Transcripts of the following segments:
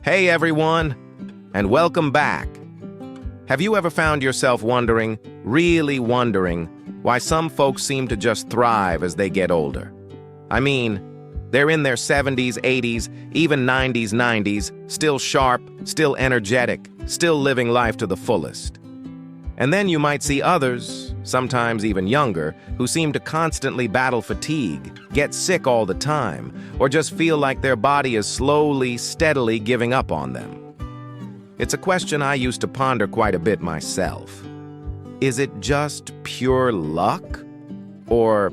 Hey everyone, and welcome back. Have you ever found yourself wondering, really wondering, why some folks seem to just thrive as they get older? I mean, they're in their 70s, 80s, even 90s, still sharp, still energetic, still living life to the fullest. And then you might see others, sometimes even younger, who seem to constantly battle fatigue, get sick all the time, or just feel like their body is slowly, steadily giving up on them. It's a question I used to ponder quite a bit myself. Is it just pure luck? Or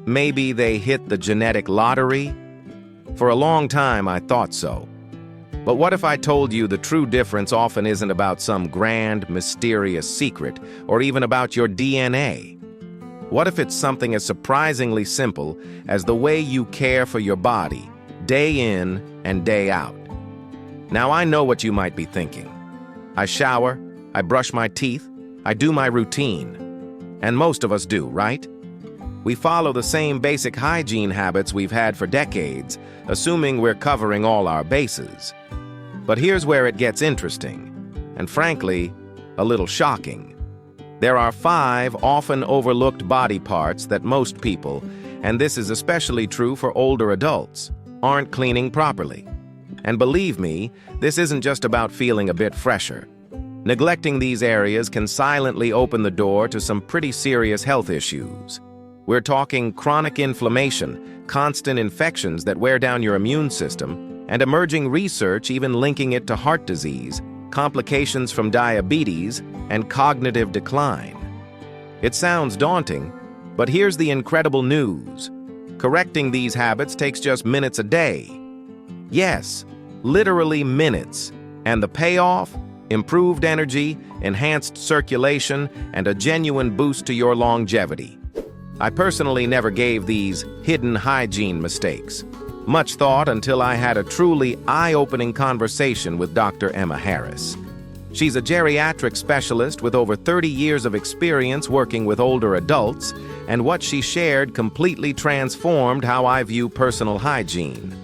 maybe they hit the genetic lottery? For a long time, I thought so. But what if I told you the true difference often isn't about some grand, mysterious secret, or even about your DNA? What if it's something as surprisingly simple as the way you care for your body, day in and day out? Now I know what you might be thinking. I shower, I brush my teeth, I do my routine. And most of us do, right? We follow the same basic hygiene habits we've had for decades, assuming we're covering all our bases. But here's where it gets interesting, and frankly, a little shocking. There are 5 often overlooked body parts that most people, and this is especially true for older adults, aren't cleaning properly. And believe me, this isn't just about feeling a bit fresher. Neglecting these areas can silently open the door to some pretty serious health issues. We're talking chronic inflammation, constant infections that wear down your immune system, and emerging research even linking it to heart disease, complications from diabetes, and cognitive decline. It sounds daunting, but here's the incredible news. Correcting these habits takes just minutes a day. Yes, literally minutes. And the payoff? Improved energy, enhanced circulation, and a genuine boost to your longevity. I personally never gave these hidden hygiene mistakes much thought until I had a truly eye-opening conversation with Dr. Emma Harris. She's a geriatric specialist with over 30 years of experience working with older adults, and what she shared completely transformed how I view personal hygiene.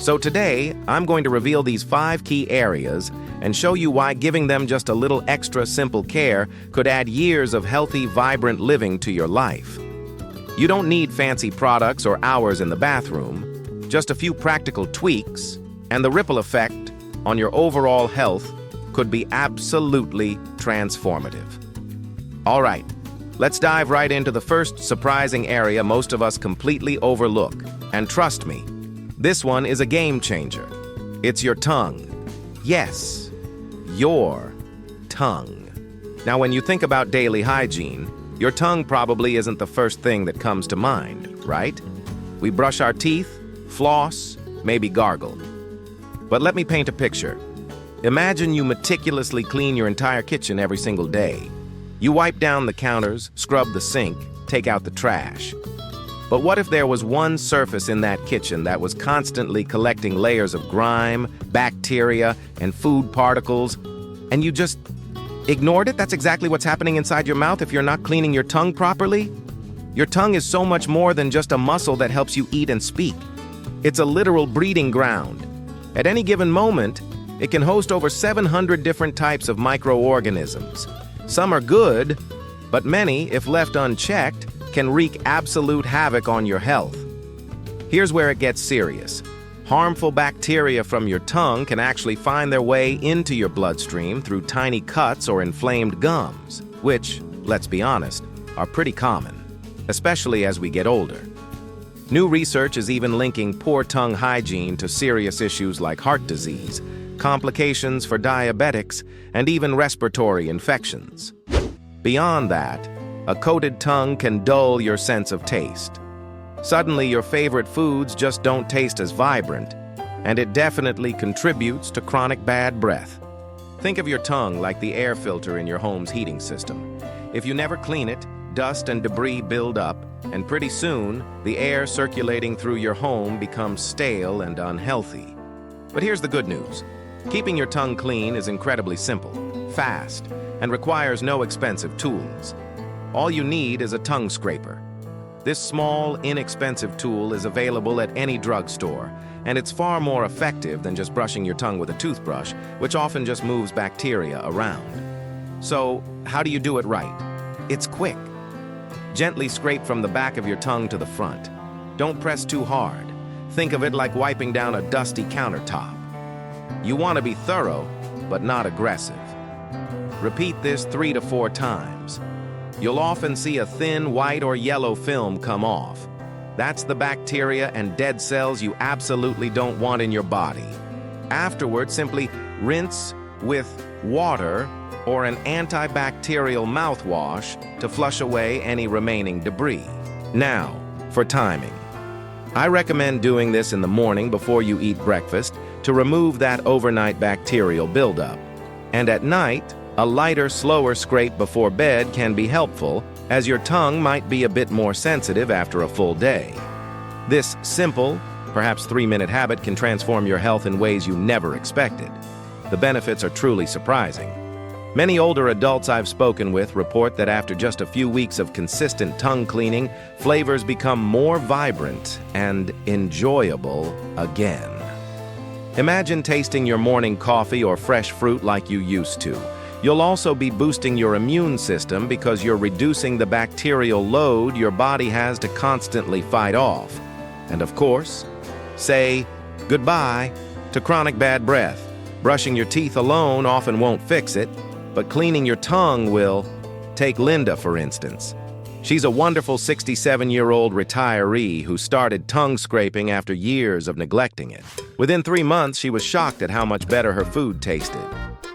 So today, I'm going to reveal these 5 key areas and show you why giving them just a little extra simple care could add years of healthy, vibrant living to your life. You don't need fancy products or hours in the bathroom. Just a few practical tweaks, and the ripple effect on your overall health could be absolutely transformative. All right, let's dive right into the first surprising area most of us completely overlook. And trust me, this one is a game changer. It's your tongue. Yes, your tongue. Now, when you think about daily hygiene, your tongue probably isn't the first thing that comes to mind, right? We brush our teeth, floss, maybe gargle. But let me paint a picture. Imagine you meticulously clean your entire kitchen every single day. You wipe down the counters, scrub the sink, take out the trash. But what if there was one surface in that kitchen that was constantly collecting layers of grime, bacteria, and food particles, and you just ignored it? That's exactly what's happening inside your mouth if you're not cleaning your tongue properly. Your tongue is so much more than just a muscle that helps you eat and speak. It's a literal breeding ground. At any given moment, it can host over 700 different types of microorganisms. Some are good, but many, if left unchecked, can wreak absolute havoc on your health. Here's where it gets serious. Harmful bacteria from your tongue can actually find their way into your bloodstream through tiny cuts or inflamed gums, which, let's be honest, are pretty common, especially as we get older. New research is even linking poor tongue hygiene to serious issues like heart disease, complications for diabetics, and even respiratory infections. Beyond that, a coated tongue can dull your sense of taste. Suddenly, your favorite foods just don't taste as vibrant, and it definitely contributes to chronic bad breath. Think of your tongue like the air filter in your home's heating system. If you never clean it, dust and debris build up, and pretty soon, the air circulating through your home becomes stale and unhealthy. But here's the good news. Keeping your tongue clean is incredibly simple, fast, and requires no expensive tools. All you need is a tongue scraper. This small, inexpensive tool is available at any drugstore, and it's far more effective than just brushing your tongue with a toothbrush, which often just moves bacteria around. So, how do you do it right? It's quick. Gently scrape from the back of your tongue to the front. Don't press too hard. Think of it like wiping down a dusty countertop. You want to be thorough, but not aggressive. Repeat this 3 to 4 times. You'll often see a thin white or yellow film come off. That's the bacteria and dead cells you absolutely don't want in your body. Afterward, simply rinse with water or an antibacterial mouthwash to flush away any remaining debris. Now, for timing. I recommend doing this in the morning before you eat breakfast to remove that overnight bacterial buildup. And at night, a lighter, slower scrape before bed can be helpful, as your tongue might be a bit more sensitive after a full day. This simple, perhaps 3-minute habit can transform your health in ways you never expected. The benefits are truly surprising. Many older adults I've spoken with report that after just a few weeks of consistent tongue cleaning, flavors become more vibrant and enjoyable again. Imagine tasting your morning coffee or fresh fruit like you used to. You'll also be boosting your immune system because you're reducing the bacterial load your body has to constantly fight off. And of course, say goodbye to chronic bad breath. Brushing your teeth alone often won't fix it, but cleaning your tongue will. Take Linda, for instance. She's a wonderful 67-year-old retiree who started tongue scraping after years of neglecting it. Within 3 months, she was shocked at how much better her food tasted.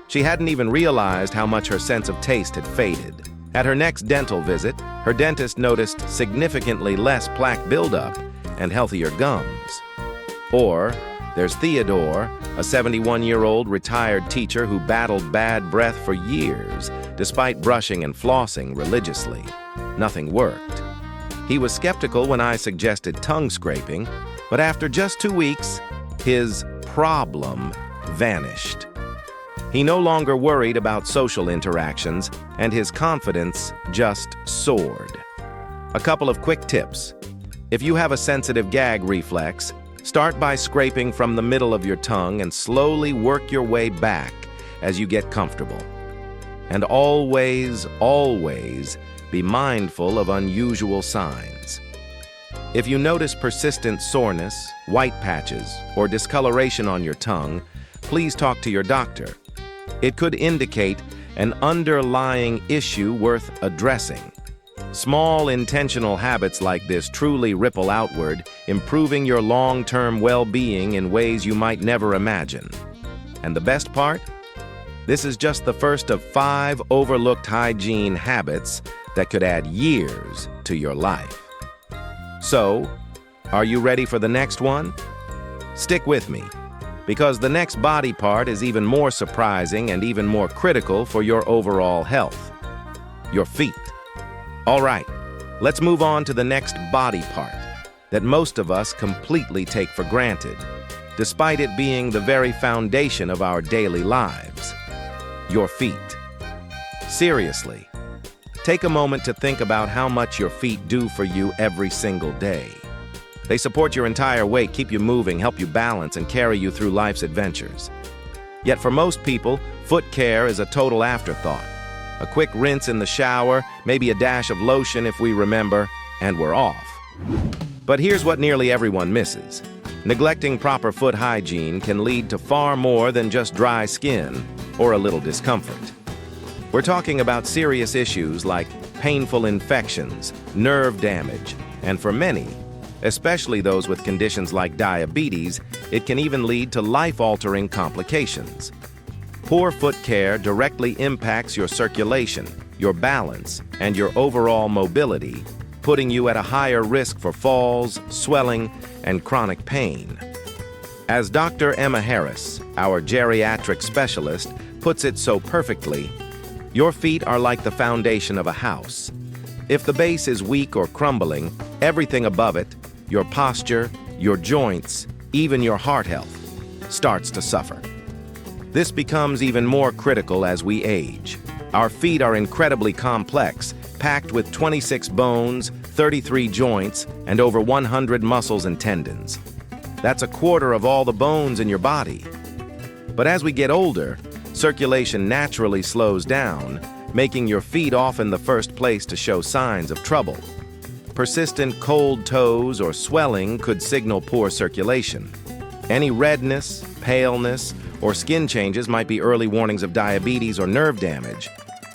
She hadn't even realized how much her sense of taste had faded. At her next dental visit, her dentist noticed significantly less plaque buildup and healthier gums. Or, there's Theodore, a 71-year-old retired teacher who battled bad breath for years, despite brushing and flossing religiously. Nothing worked. He was skeptical when I suggested tongue scraping, but after just 2 weeks, his problem vanished. He no longer worried about social interactions, and his confidence just soared. A couple of quick tips. If you have a sensitive gag reflex, start by scraping from the middle of your tongue and slowly work your way back as you get comfortable. And always, always be mindful of unusual signs. If you notice persistent soreness, white patches, or discoloration on your tongue, please talk to your doctor. It could indicate an underlying issue worth addressing. Small intentional habits like this truly ripple outward, improving your long-term well-being in ways you might never imagine. And the best part? This is just the first of 5 overlooked hygiene habits that could add years to your life. So, are you ready for the next one? Stick with me, because the next body part is even more surprising and even more critical for your overall health. Your feet. All right, let's move on to the next body part that most of us completely take for granted, despite it being the very foundation of our daily lives. Your feet. Seriously, take a moment to think about how much your feet do for you every single day. They support your entire weight, keep you moving, help you balance, and carry you through life's adventures. Yet for most people, foot care is a total afterthought. A quick rinse in the shower, maybe a dash of lotion if we remember, and we're off. But here's what nearly everyone misses. Neglecting proper foot hygiene can lead to far more than just dry skin or a little discomfort. We're talking about serious issues like painful infections, nerve damage, and for many, especially those with conditions like diabetes, it can even lead to life-altering complications. Poor foot care directly impacts your circulation, your balance, and your overall mobility, putting you at a higher risk for falls, swelling, and chronic pain. As Dr. Emma Harris, our geriatric specialist, puts it so perfectly, your feet are like the foundation of a house. If the base is weak or crumbling, everything above it, your posture, your joints, even your heart health, starts to suffer. This becomes even more critical as we age. Our feet are incredibly complex, packed with 26 bones, 33 joints, and over 100 muscles and tendons. That's a quarter of all the bones in your body. But as we get older, circulation naturally slows down, making your feet often the first place to show signs of trouble. Persistent cold toes or swelling could signal poor circulation. Any redness, paleness, or skin changes might be early warnings of diabetes or nerve damage.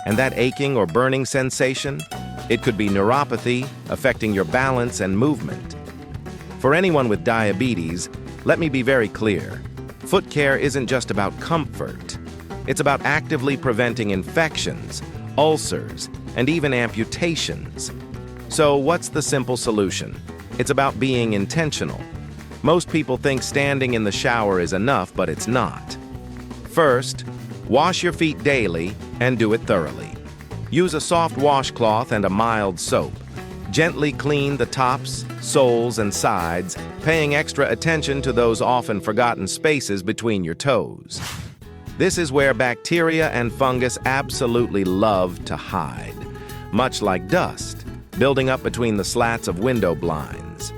And that aching or burning sensation? It could be neuropathy, affecting your balance and movement. For anyone with diabetes, let me be very clear. Foot care isn't just about comfort. It's about actively preventing infections, ulcers, and even amputations. So what's the simple solution? It's about being intentional. Most people think standing in the shower is enough, but it's not. First, wash your feet daily and do it thoroughly. Use a soft washcloth and a mild soap. Gently clean the tops, soles, and sides, paying extra attention to those often forgotten spaces between your toes. This is where bacteria and fungus absolutely love to hide, much like dust, building up between the slats of window blinds.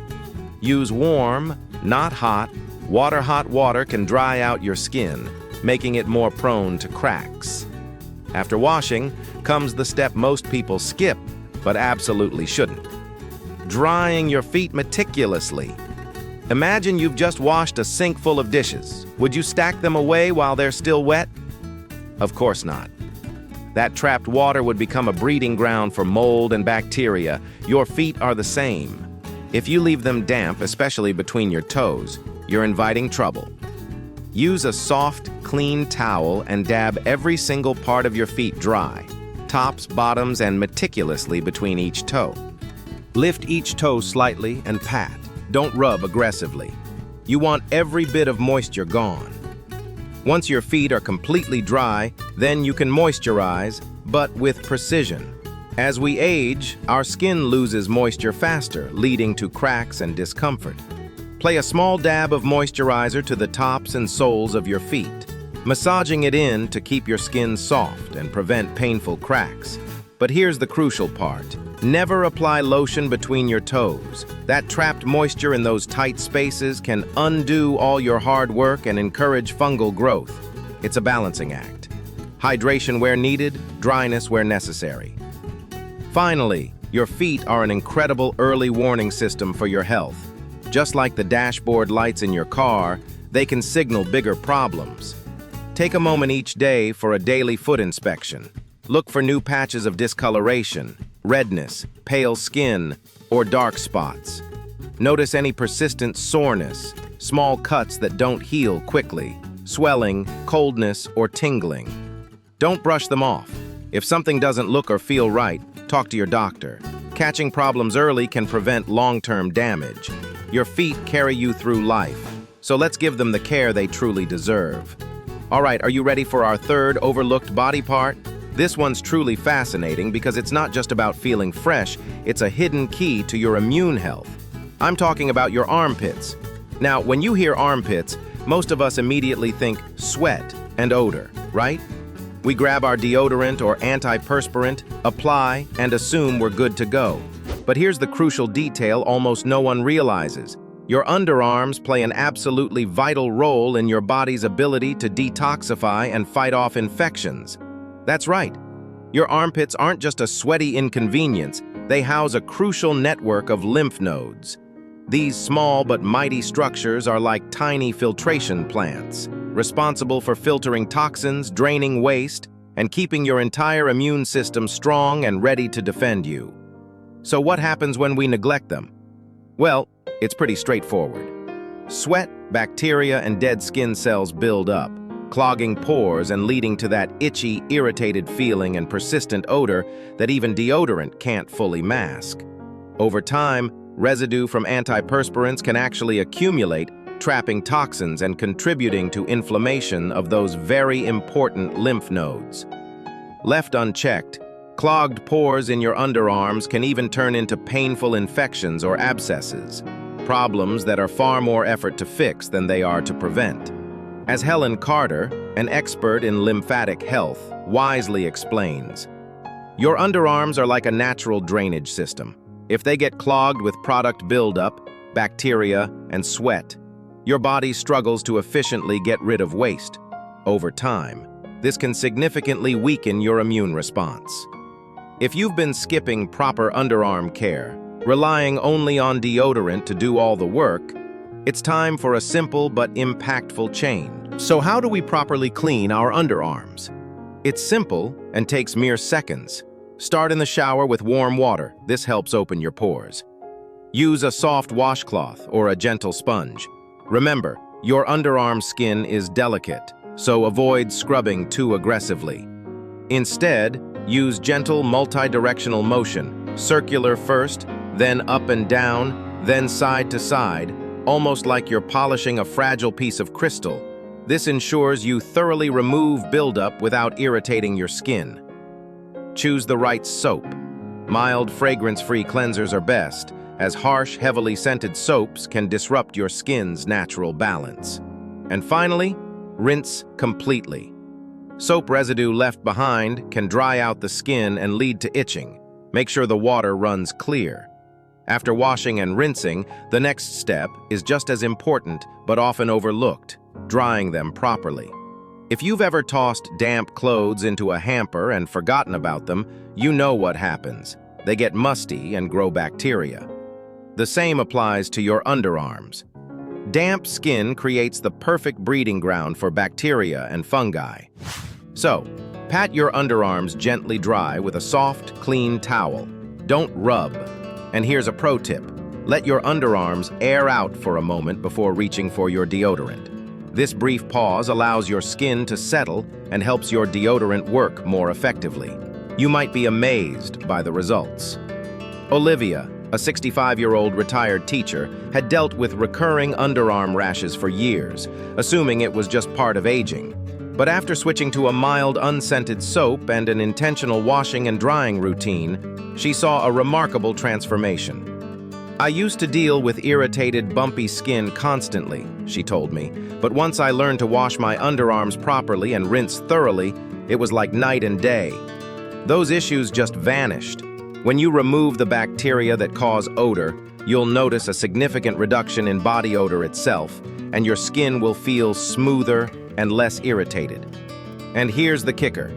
Use warm, not hot water can dry out your skin, making it more prone to cracks. After washing comes the step most people skip, but absolutely shouldn't. Drying your feet meticulously. Imagine you've just washed a sink full of dishes. Would you stack them away while they're still wet? Of course not. That trapped water would become a breeding ground for mold and bacteria. Your feet are the same. If you leave them damp, especially between your toes, you're inviting trouble. Use a soft, clean towel and dab every single part of your feet dry, tops, bottoms, and meticulously between each toe. Lift each toe slightly and pat. Don't rub aggressively. You want every bit of moisture gone. Once your feet are completely dry, then you can moisturize, but with precision. As we age, our skin loses moisture faster, leading to cracks and discomfort. Play a small dab of moisturizer to the tops and soles of your feet, massaging it in to keep your skin soft and prevent painful cracks. But here's the crucial part. Never apply lotion between your toes. That trapped moisture in those tight spaces can undo all your hard work and encourage fungal growth. It's a balancing act. Hydration where needed, dryness where necessary. Finally, your feet are an incredible early warning system for your health. Just like the dashboard lights in your car, they can signal bigger problems. Take a moment each day for a daily foot inspection. Look for new patches of discoloration, redness, pale skin, or dark spots. Notice any persistent soreness, small cuts that don't heal quickly, swelling, coldness, or tingling. Don't brush them off. If something doesn't look or feel right, talk to your doctor. Catching problems early can prevent long-term damage. Your feet carry you through life, so let's give them the care they truly deserve. All right, are you ready for our third overlooked body part? This one's truly fascinating because it's not just about feeling fresh, it's a hidden key to your immune health. I'm talking about your armpits. Now, when you hear armpits, most of us immediately think sweat and odor, right? We grab our deodorant or antiperspirant, apply, and assume we're good to go. But here's the crucial detail almost no one realizes. Your underarms play an absolutely vital role in your body's ability to detoxify and fight off infections. That's right. Your armpits aren't just a sweaty inconvenience, they house a crucial network of lymph nodes. These small but mighty structures are like tiny filtration plants, responsible for filtering toxins, draining waste, and keeping your entire immune system strong and ready to defend you. So what happens when we neglect them? Well, it's pretty straightforward. Sweat, bacteria, and dead skin cells build up, clogging pores and leading to that itchy, irritated feeling and persistent odor that even deodorant can't fully mask. Over time, residue from antiperspirants can actually accumulate, trapping toxins and contributing to inflammation of those very important lymph nodes. Left unchecked, clogged pores in your underarms can even turn into painful infections or abscesses, problems that are far more effort to fix than they are to prevent. As Helen Carter, an expert in lymphatic health, wisely explains, your underarms are like a natural drainage system. If they get clogged with product buildup, bacteria, and sweat, your body struggles to efficiently get rid of waste. Over time, this can significantly weaken your immune response. If you've been skipping proper underarm care, relying only on deodorant to do all the work, it's time for a simple but impactful change. So how do we properly clean our underarms? It's simple and takes mere seconds. Start in the shower with warm water. This helps open your pores. Use a soft washcloth or a gentle sponge. Remember, your underarm skin is delicate, so avoid scrubbing too aggressively. Instead, use gentle multi-directional motion, circular first, then up and down, then side to side, almost like you're polishing a fragile piece of crystal. This ensures you thoroughly remove buildup without irritating your skin. Choose the right soap. Mild, fragrance-free cleansers are best, as harsh, heavily scented soaps can disrupt your skin's natural balance. And finally, rinse completely. Soap residue left behind can dry out the skin and lead to itching. Make sure the water runs clear. After washing and rinsing, the next step is just as important but often overlooked: drying them properly. If you've ever tossed damp clothes into a hamper and forgotten about them, you know what happens. They get musty and grow bacteria. The same applies to your underarms. Damp skin creates the perfect breeding ground for bacteria and fungi. So, pat your underarms gently dry with a soft, clean towel. Don't rub. And here's a pro tip: let your underarms air out for a moment before reaching for your deodorant. This brief pause allows your skin to settle and helps your deodorant work more effectively. You might be amazed by the results. Olivia, a 65-year-old retired teacher, had dealt with recurring underarm rashes for years, assuming it was just part of aging. But after switching to a mild, unscented soap and an intentional washing and drying routine, she saw a remarkable transformation. "I used to deal with irritated, bumpy skin constantly," she told me, "but once I learned to wash my underarms properly and rinse thoroughly, it was like night and day. Those issues just vanished. When you remove the bacteria that cause odor, you'll notice a significant reduction in body odor itself, and your skin will feel smoother and less irritated." And here's the kicker: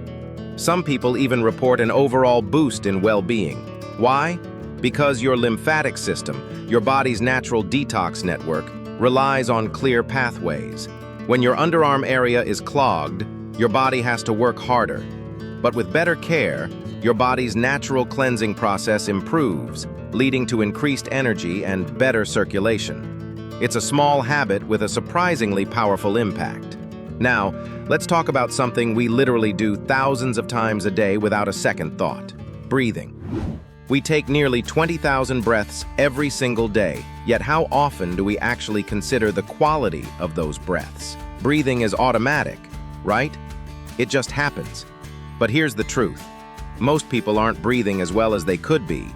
some people even report an overall boost in well-being. Why? Because your lymphatic system, your body's natural detox network, relies on clear pathways. When your underarm area is clogged, your body has to work harder. But with better care, your body's natural cleansing process improves, leading to increased energy and better circulation. It's a small habit with a surprisingly powerful impact. Now, let's talk about something we literally do thousands of times a day without a second thought: breathing. We take nearly 20,000 breaths every single day, yet how often do we actually consider the quality of those breaths? Breathing is automatic, right? It just happens. But here's the truth: most people aren't breathing as well as they could be,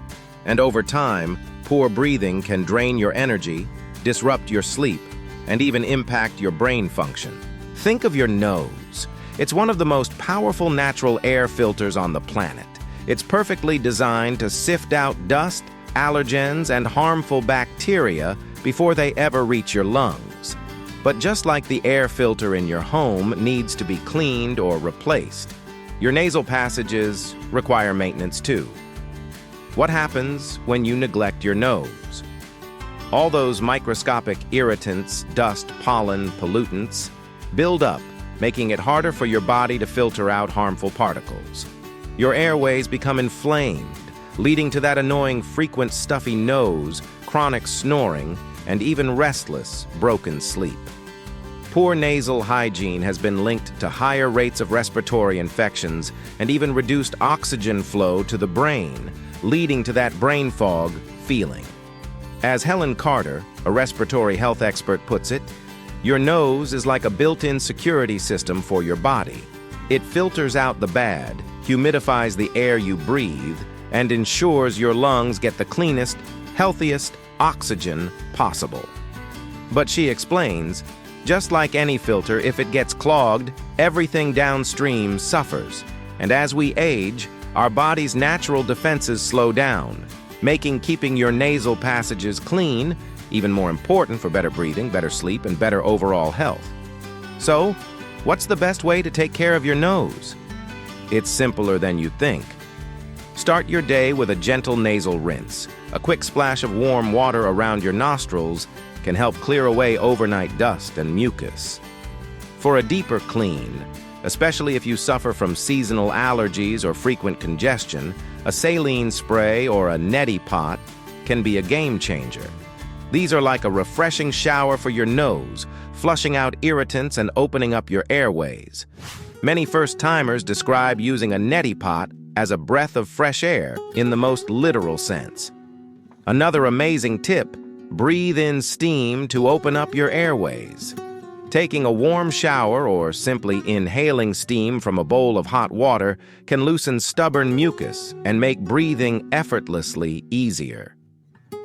and over time, poor breathing can drain your energy, disrupt your sleep, and even impact your brain function. Think of your nose. It's one of the most powerful natural air filters on the planet. It's perfectly designed to sift out dust, allergens, and harmful bacteria before they ever reach your lungs. But just like the air filter in your home needs to be cleaned or replaced, your nasal passages require maintenance too. What happens when you neglect your nose? All those microscopic irritants, dust, pollen, pollutants, build up, making it harder for your body to filter out harmful particles. Your airways become inflamed, leading to that annoying frequent stuffy nose, chronic snoring, and even restless, broken sleep. Poor nasal hygiene has been linked to higher rates of respiratory infections and even reduced oxygen flow to the brain, leading to that brain fog feeling. As Helen Carter, a respiratory health expert, puts it, your nose is like a built-in security system for your body. It filters out the bad, humidifies the air you breathe, and ensures your lungs get the cleanest, healthiest oxygen possible. But she explains, just like any filter, if it gets clogged, everything downstream suffers. And as we age, our body's natural defenses slow down, making keeping your nasal passages clean even more important for better breathing, better sleep, and better overall health. So, what's the best way to take care of your nose? It's simpler than you think. Start your day with a gentle nasal rinse. A quick splash of warm water around your nostrils can help clear away overnight dust and mucus. For a deeper clean, especially if you suffer from seasonal allergies or frequent congestion, a saline spray or a neti pot can be a game changer. These are like a refreshing shower for your nose, flushing out irritants and opening up your airways. Many first-timers describe using a neti pot as a breath of fresh air in the most literal sense. Another amazing tip: breathe in steam to open up your airways. Taking a warm shower or simply inhaling steam from a bowl of hot water can loosen stubborn mucus and make breathing effortlessly easier.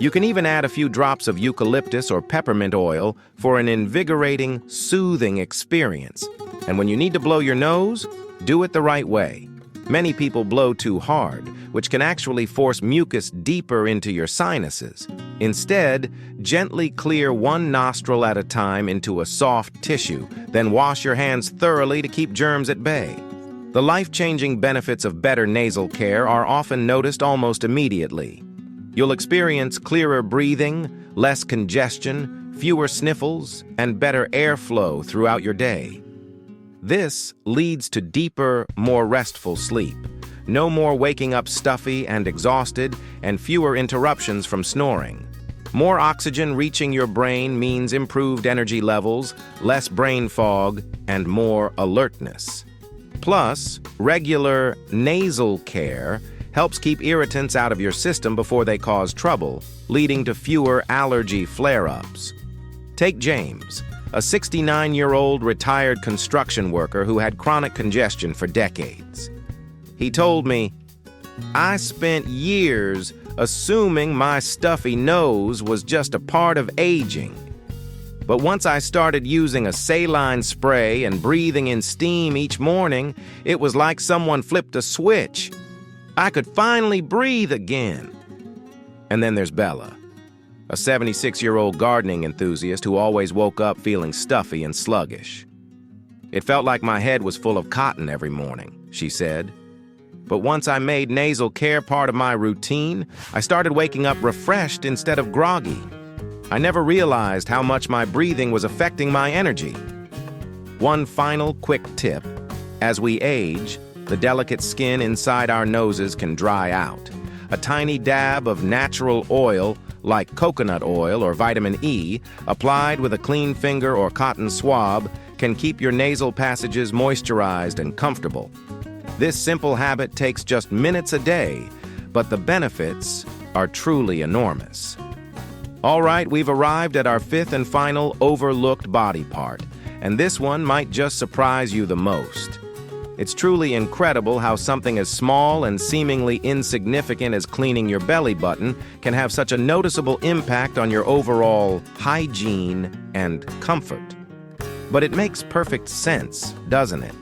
You can even add a few drops of eucalyptus or peppermint oil for an invigorating, soothing experience. And when you need to blow your nose, do it the right way. Many people blow too hard, which can actually force mucus deeper into your sinuses. Instead, gently clear one nostril at a time into a soft tissue, then wash your hands thoroughly to keep germs at bay. The life-changing benefits of better nasal care are often noticed almost immediately. You'll experience clearer breathing, less congestion, fewer sniffles, and better airflow throughout your day. This leads to deeper, more restful sleep. No more waking up stuffy and exhausted, and fewer interruptions from snoring. More oxygen reaching your brain means improved energy levels, less brain fog, and more alertness. Plus, regular nasal care helps keep irritants out of your system before they cause trouble, leading to fewer allergy flare-ups. Take James, a 69-year-old retired construction worker who had chronic congestion for decades. He told me, "I spent years assuming my stuffy nose was just a part of aging. But once I started using a saline spray and breathing in steam each morning, it was like someone flipped a switch. I could finally breathe again." And then there's Bella, a 76-year-old gardening enthusiast who always woke up feeling stuffy and sluggish. "It felt like my head was full of cotton every morning," she said. "But once I made nasal care part of my routine, I started waking up refreshed instead of groggy. I never realized how much my breathing was affecting my energy." One final quick tip: as we age, the delicate skin inside our noses can dry out. A tiny dab of natural oil, like coconut oil or vitamin E, applied with a clean finger or cotton swab, can keep your nasal passages moisturized and comfortable. This simple habit takes just minutes a day, but the benefits are truly enormous. All right, we've arrived at our fifth and final overlooked body part, and this one might just surprise you the most. It's truly incredible how something as small and seemingly insignificant as cleaning your belly button can have such a noticeable impact on your overall hygiene and comfort. But it makes perfect sense, doesn't it?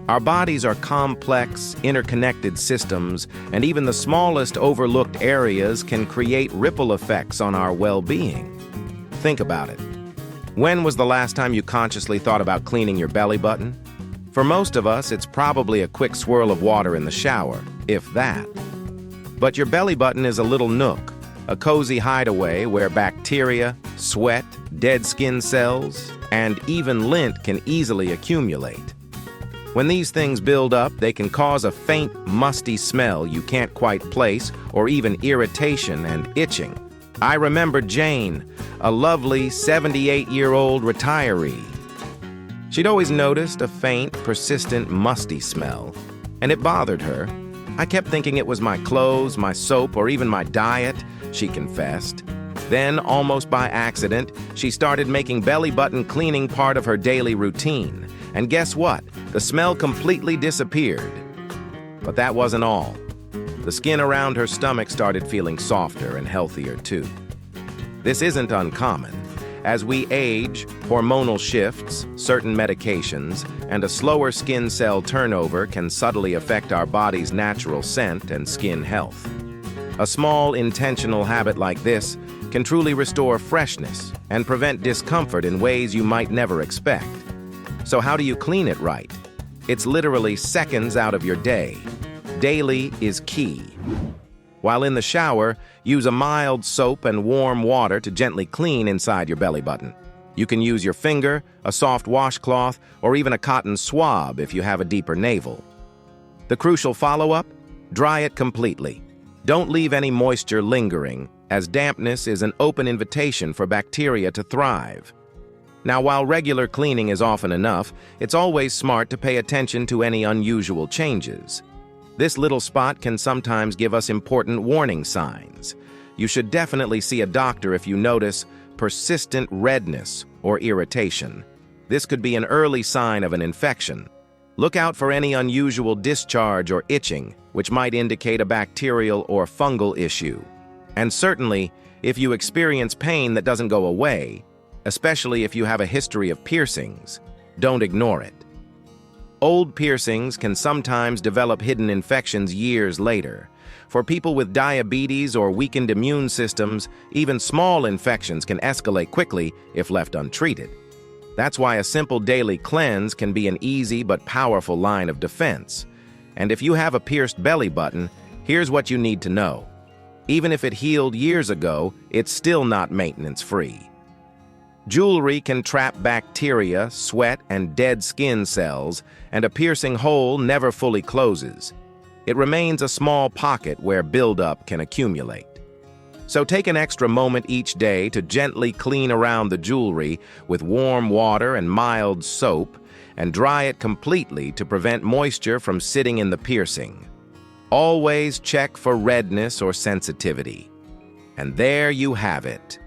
Our bodies are complex, interconnected systems, and even the smallest overlooked areas can create ripple effects on our well-being. Think about it. When was the last time you consciously thought about cleaning your belly button? For most of us, it's probably a quick swirl of water in the shower, if that. But your belly button is a little nook, a cozy hideaway where bacteria, sweat, dead skin cells, and even lint can easily accumulate. When these things build up, they can cause a faint, musty smell you can't quite place, or even irritation and itching. I remember Jane, a lovely 78-year-old retiree. She'd always noticed a faint, persistent, musty smell, and it bothered her. "I kept thinking it was my clothes, my soap, or even my diet," she confessed. Then, almost by accident, she started making belly button cleaning part of her daily routine. And guess what? The smell completely disappeared. But that wasn't all. The skin around her stomach started feeling softer and healthier too. This isn't uncommon. As we age, hormonal shifts, certain medications, and a slower skin cell turnover can subtly affect our body's natural scent and skin health. A small, intentional habit like this can truly restore freshness and prevent discomfort in ways you might never expect. So how do you clean it right? It's literally seconds out of your day. Daily is key. While in the shower, use a mild soap and warm water to gently clean inside your belly button. You can use your finger, a soft washcloth, or even a cotton swab if you have a deeper navel. The crucial follow-up? Dry it completely. Don't leave any moisture lingering, as dampness is an open invitation for bacteria to thrive. Now, while regular cleaning is often enough, it's always smart to pay attention to any unusual changes. This little spot can sometimes give us important warning signs. You should definitely see a doctor if you notice persistent redness or irritation. This could be an early sign of an infection. Look out for any unusual discharge or itching, which might indicate a bacterial or fungal issue. And certainly, if you experience pain that doesn't go away, especially if you have a history of piercings, don't ignore it. Old piercings can sometimes develop hidden infections years later. For people with diabetes or weakened immune systems, even small infections can escalate quickly if left untreated. That's why a simple daily cleanse can be an easy but powerful line of defense. And if you have a pierced belly button, here's what you need to know. Even if it healed years ago, it's still not maintenance-free. Jewelry can trap bacteria, sweat, and dead skin cells, and a piercing hole never fully closes. It remains a small pocket where buildup can accumulate. So take an extra moment each day to gently clean around the jewelry with warm water and mild soap, and dry it completely to prevent moisture from sitting in the piercing. Always check for redness or sensitivity. And there you have it.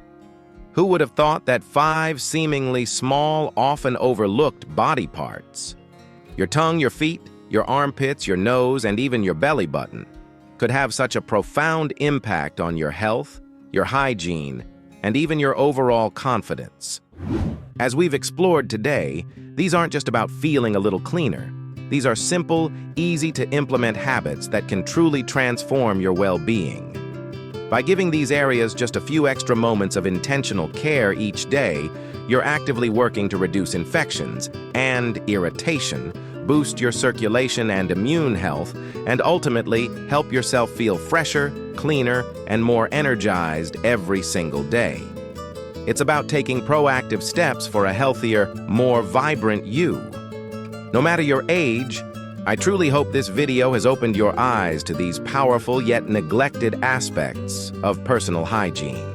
Who would have thought that 5 seemingly small, often overlooked body parts, your tongue, your feet, your armpits, your nose, and even your belly button, could have such a profound impact on your health, your hygiene, and even your overall confidence? As we've explored today, these aren't just about feeling a little cleaner. These are simple, easy-to-implement habits that can truly transform your well-being. By giving these areas just a few extra moments of intentional care each day, you're actively working to reduce infections and irritation, boost your circulation and immune health, and ultimately help yourself feel fresher, cleaner, and more energized every single day. It's about taking proactive steps for a healthier, more vibrant you. No matter your age, I truly hope this video has opened your eyes to these powerful yet neglected aspects of personal hygiene.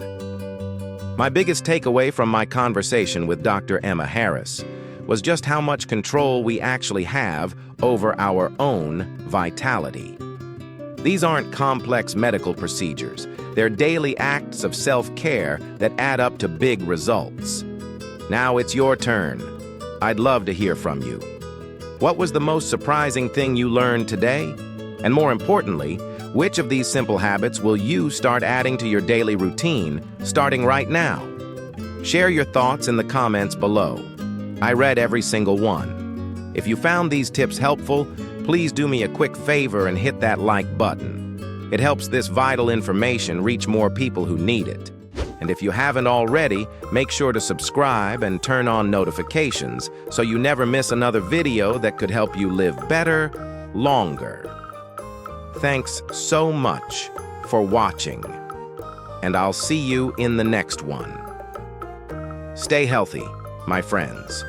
My biggest takeaway from my conversation with Dr. Emma Harris was just how much control we actually have over our own vitality. These aren't complex medical procedures. They're daily acts of self-care that add up to big results. Now it's your turn. I'd love to hear from you. What was the most surprising thing you learned today? And more importantly, which of these simple habits will you start adding to your daily routine starting right now? Share your thoughts in the comments below. I read every single one. If you found these tips helpful, please do me a quick favor and hit that like button. It helps this vital information reach more people who need it. And if you haven't already, make sure to subscribe and turn on notifications so you never miss another video that could help you live better, longer. Thanks so much for watching, and I'll see you in the next one. Stay healthy, my friends.